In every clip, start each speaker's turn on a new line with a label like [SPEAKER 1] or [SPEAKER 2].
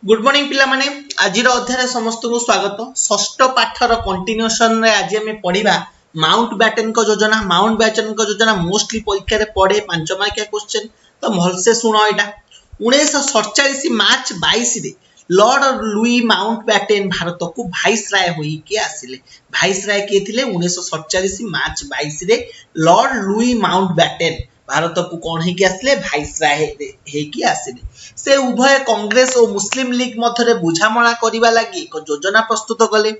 [SPEAKER 1] Good morning पिला माने आज अध्याय समस्त को स्वागत। षष्ठ पाठर कंटिन्यूएशन रे आज हम पढ़िबा माउंट बैटन को योजना। माउंट बैटन को योजना मोस्टली परीक्षा रे पड़े 5 मार्किया क्वेश्चन, तो भलसे सुनो। एटा 1947 मार्च 22 रे lord Louis Mountbatten Bharat को वाइसराय होई के आसिले। वाइसराय के थिले 1947 मार्च 22 रे lord Louis Mountbatten Bharat को कौन है कि आसिले वाइसराय है कि आसिले। से उभय कांग्रेस और मुस्लिम लीग मध्य बुझामणा करबा लागि एक योजना प्रस्तुत कले।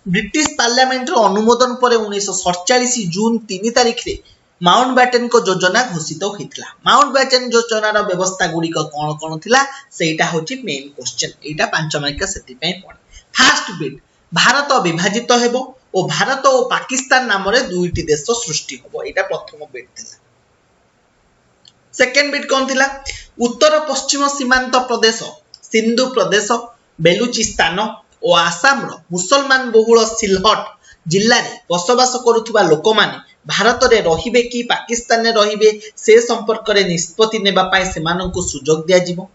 [SPEAKER 1] ब्रिटिश पार्लियामेंट रो अनुमोदन पर 1947 जून 3 तारिख रे माउंट बैटन को योजना घोषित होइतला। माउंट बैटन योजनार व्यवस्था गुडी कोन कोन थिला सेटा होची मेन क्वेश्चन। एटा 5 मार्क सेति पय पढ। फर्स्ट बिट भारत विभाजित हेबो और भारत और पाकिस्तान नाम रे दुईटी देश सृष्टि होबो। एटा प्रथम बिट थिला। सेकेंड बिट कौन थिला? उत्तर पश्चिम सीमांत प्रदेश सिंधु प्रदेश बेलुचिस्तान और आसाम रो मुसलमान बहुल सिलहट जिल्ला रे बसवास करुथुबा लोक माने भारत रे रहिबे कि पाकिस्तान रे रहिबे से संपर्क रे निष्पत्ति नेबा पाए सेमानंकु सुजोग दिया जिवो।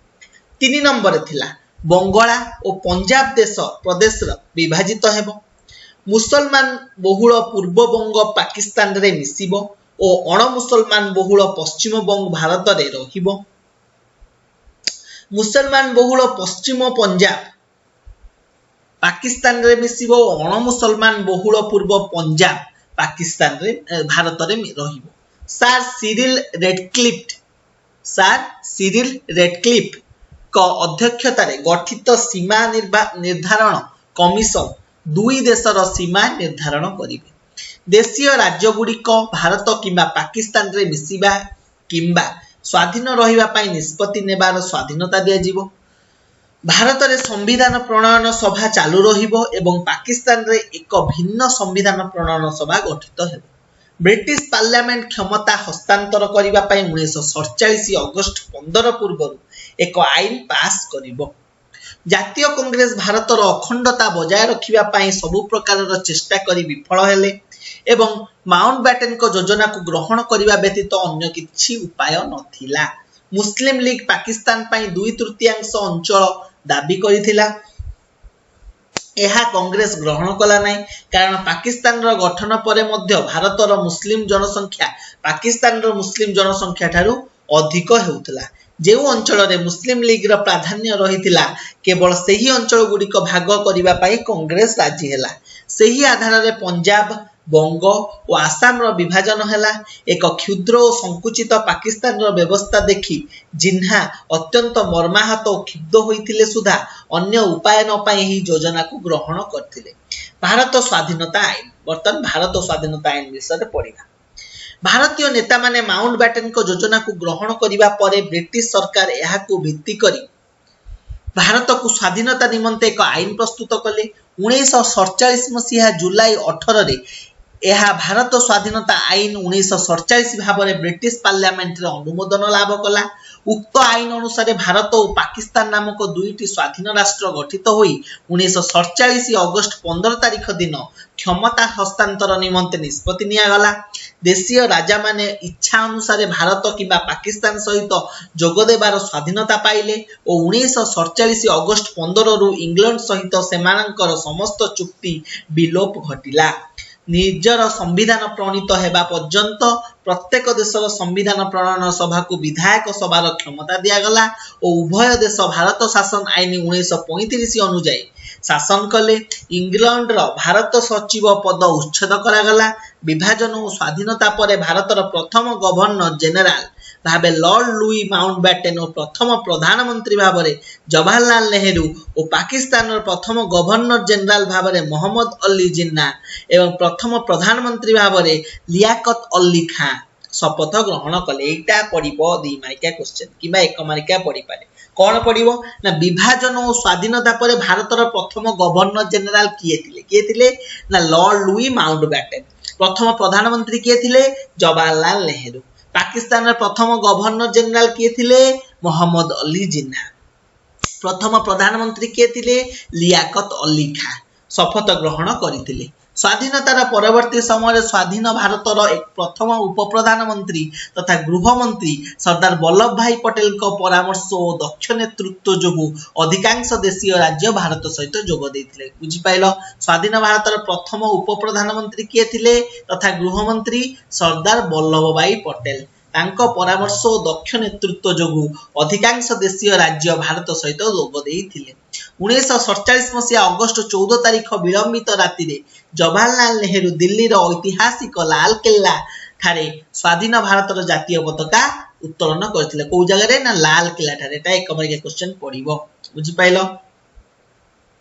[SPEAKER 1] 3 नंबर थिला बंगाला और पंजाब देश प्रदेश रो विभाजित हेबो। मुसलमान बहुल पूर्व बंग पाकिस्तान रे मिसिबो और अण मुसलमान बहुल पश्चिम बंग भारत रे रहिबो। मुसलमान बहुल पश्चिम पंजाब पाकिस्तान रे मिसिबो, अण मुसलमान बहुल पूर्व पंजाब पाकिस्तान रे भारत रे रहिबो। सर सिरिल रेडक्लिफ को अध्यक्षता रे गठित सीमा निर्धारण कमिशन दुई देशर सीमा निर्धारण करिवे। देशीय राज्य गुड़िक भारत किंबा पाकिस्तान रे मिसिबा किंबा स्वाधीन रहिबा पाई निष्पत्ति नेबार स्वाधीनता दिया जिवो। भारत रे संविधान प्रणयन सभा चालू रहिबो एवं पाकिस्तान रे एक भिन्न संविधान प्रणयन सभा गठित हेबो। ब्रिटिश पार्लियामेंट क्षमता हस्तांतर करिबा पाई 1947 अगस्त 15 पूर्व एक आईन पास करिबो। जातीय कांग्रेस भारतर अखंडता बजाय रखिबा पाई सबु प्रकार चेष्टा करी विफल हेले एवं माउंट बैटन को योजना को ग्रहण करिबा व्यतीत अन्य किछि उपाय नथिला। मुस्लिम लीग पाकिस्तान पाई 2/3 अंचल दाबी करिथिला। एहा कांग्रेस ग्रहण कला नै कारण पाकिस्तान रो गठन परे मध्य भारतर मुस्लिम जनसंख्या पाकिस्तान रो मुस्लिम जनसंख्या ठारू अधिक हेउतला। जेउ अंचल रे मुस्लिम लीग रो प्राधान्य रहिथिला केवल सेही अंचल गुडी को भाग करिबा पाई कांग्रेस राजी हेला। सेही आधार रे पंजाब बंग और आसाम रो विभाजन हेला। एक क्षुद्र और संकुचित पाकिस्तान रो व्यवस्था देखि जिन्हा अत्यंत मर्माहत और क्षुब्ध होइथिले सुधा अन्य उपाय न पाई ही योजना को ग्रहण करथिले। भारत स्वाधीनता आईन। बर्तन भारत स्वाधीनता आईन विषय पढ़िबा। भारतीय नेता माने माउंट बैटन को योजना को ग्रहण करिबा परे ब्रिटिश सरकार एहा को भित्ति करी भारत को स्वाधीनता निमंते एक आईन प्रस्तुत कले। 1947 मसीहा जुलाई 18 रे यह भारत स्वाधीनता आईन 1947 भाव में ब्रिटिश पार्लियामेंट रे अनुमोदन लाभ कला। उक्त आईन अनुसार भारत और पाकिस्तान नामक दुईटी स्वाधीन राष्ट्र गठित होई 1947 अगस्त 15 तारिख दिन क्षमता हस्तांतर निमंते निष्पत्ति निया गला। देशीय राजा माने इच्छा अनुसार भारत किंबा पाकिस्तान सहित जोग देबार स्वाधीनता पाइले और 1947 अगस्त 15 रु इंग्लैंड सहित सेमानकर समस्त चुक्ति विलोप घटिला। निजर संविधान प्रणीत हेबा पर्यंत प्रत्येक देशर संविधान प्रणयन सभा को विधायक सभार क्षमता दिया गला और उभय देश भारत शासन आईन 1935 अनुଯାयी शासन कले। इंग्लैंड रो भारत सचिव पद उच्छेद करा गला। विभाजन और स्वाधीनता परे भारतर प्रथम गवर्नर जनरल भावे लॉर्ड लुई माउंट बैटन और प्रथम प्रधानमंत्री भावे जवाहरलाल नेहरू और पाकिस्तान प्रथम गवर्नर जनरल भावे मोहम्मद अली जिन्ना एवं प्रथम प्रधानमंत्री भावे लियाकत अली खां शपथ ग्रहण कले। एटा पड़िबो 2 मार्किया क्वेश्चन किबा 1 मार्किया पड़ी पारे। कौन पड़िबो ना विभाजन और स्वाधीनता परे भारतर प्रथम गवर्नर जनरल किए थिले ना लॉर्ड लुई माउंट बैटन। प्रथम प्रधानमंत्री किए थिले जवाहरलाल नेहरू। पाकिस्तान प्रथम गवर्नर जनरल किए थिले मोहम्मद अली जिन्ना। प्रथम प्रधानमंत्री किए थिले लियाकत अली खां शपथ ग्रहण करिथिले। स्वाधीनतार परवर्ती समय स्वाधीन भारतर एक प्रथम उप प्रधानमंत्री तथा गृहमंत्री सरदार वल्लभ भाई पटेल परामर्श और दक्ष नेतृत्व जो अधिकांश देशीय राज्य भारत सहित जोग देते। बुझिपाइल, स्वाधीन भारतर प्रथम उप प्रधानमंत्री किए थिले तथा गृहमंत्री सरदार वल्लभ भाई पटेल तांको परामर्श और दक्ष नेतृत्व जो अधिकांश देशीय राज्य भारत सहित जोग देते। 1947 मसीहा अगस्ट 14 तारिख विलंबित राति जवाहरलाल नेहरू दिल्ली ऐतिहासिक लाल किला ठारे स्वाधीन भारतर जातीय पताका उत्तोलन करथिले। को जगह ना लाल किला ठारे। एटा एक मार्किया क्वेश्चन पड़िबो। बुझि पाइलो।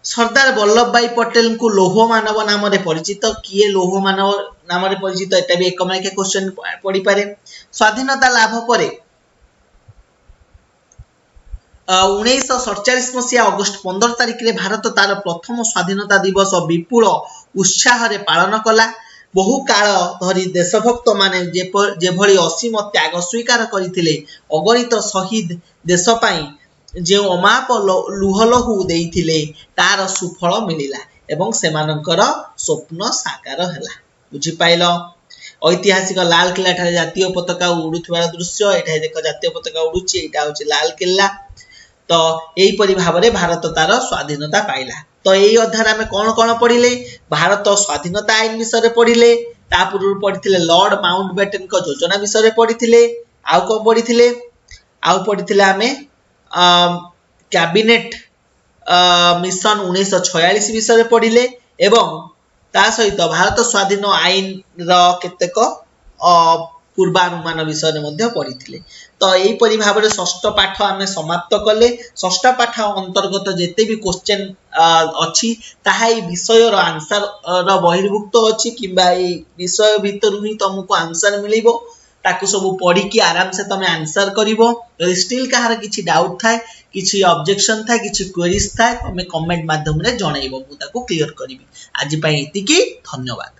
[SPEAKER 1] सरदार वल्लभ भाई पटेल को लौह मानव नाम रे परिचित। किए लौह मानव नाम रे परिचित एटा भी एक मार्किया क्वेश्चन पड़ी पारे। स्वाधीनता लाभ परे 1947 मसीहा अगस्ट 15 तारिख रे भारत तार प्रथम स्वाधीनता दिवस विपुल उत्साह रे पालन कला। बहु काल धरी देशभक्त माने जेभली असीम त्याग स्वीकार करथिले, अगणित शहीद देश पाई जे अमाप लुहलहु देइथिले तार सुफल मिलिला एवं सेमानकर स्वप्न साकार हैला। बुझि पाइलो। ऐतिहासिक लाल किला ठारे जातीय पताका उडुथबार दृश्य। एठा देखो जातीय पताका उडुची। एटा होची लाल किला। तो यही परि भाबरे भारत तार स्वाधीनता पाइला। तो यही अध्याय आमे कोन कोन पढिले? भारत स्वाधीनता आईन विषय रे पढिले, ता पूर्व पढिथिले लॉर्ड माउंटबेटन को योजना विषय रे पढिथिले, आउ को पढिथिले? आउ पढिथिले आमे कैबिनेट मिशन 1946 विषय रे पढिले एवं ता सहित भारत स्वाधीन आईन रो केतेक पूर्वानुमान विषय में पढ़ी। तो यहीपरि भाव में षष्ठ पाठ आम समाप्त कले। षष्ठ पाठ अंतर्गत जिते भी क्वेश्चन अच्छी ताहा विषय आंसर बहिर्भुक्त अच्छी कि विषय भितर ही तुमको आंसर मिल ताकू सब पढ़ी कि आराम से तुम आंसर कर। स्टिल कहार किसी डाउट थाए, किसी ऑब्जेक्शन थाए, किसी क्वेरीज थाए तुम कमेंट माध्यम रे जनइबो, मु ताकू क्लियर करिवि। आज पई एतिकी। धन्यवाद।